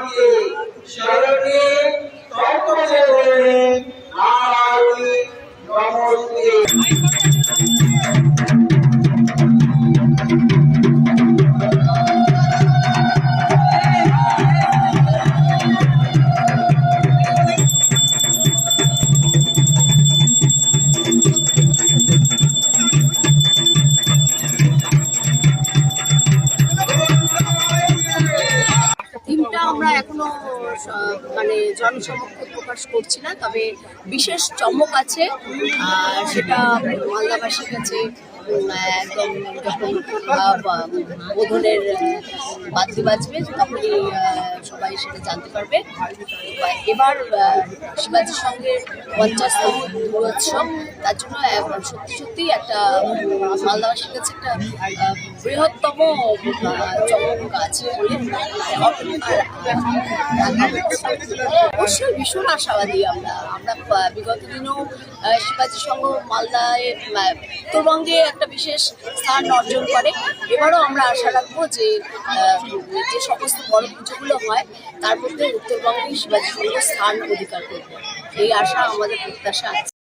মাকে শরণে তপসে ধরে নারায়ণী নমস্তে। আমরা এখনো মানে জনসমক্ষে প্রকাশ করছি না, তবে বিশেষ চমক আছে। আর সেটা মালদাবাসীর কাছে একদম যখন বোধনের বাদ্য বাজবে তখনই সবাই সেটা জানতে পারবে। এবার শিবাজির সঙ্গে 50তম দুরোৎসব, তার জন্য সত্যি সত্যি একটা মালদাবাসীর কাছে একটা বৃহত্তম চমক আছে বলে অবশ্যই ভীষণ আশাবাদী। আমরা বিগত দিনেও শিবাজি সংঘ মালদায় উত্তরবঙ্গে একটা বিশেষ স্থান অর্জন করে। এবারও আমরা আশা রাখবো যে যে সমস্ত বড় পুজোগুলো হয় তার মধ্যে উত্তরবঙ্গে শিবাজি সংঘ স্থান অধিকার করবে, এই আশা আমাদের প্রত্যাশা আছে।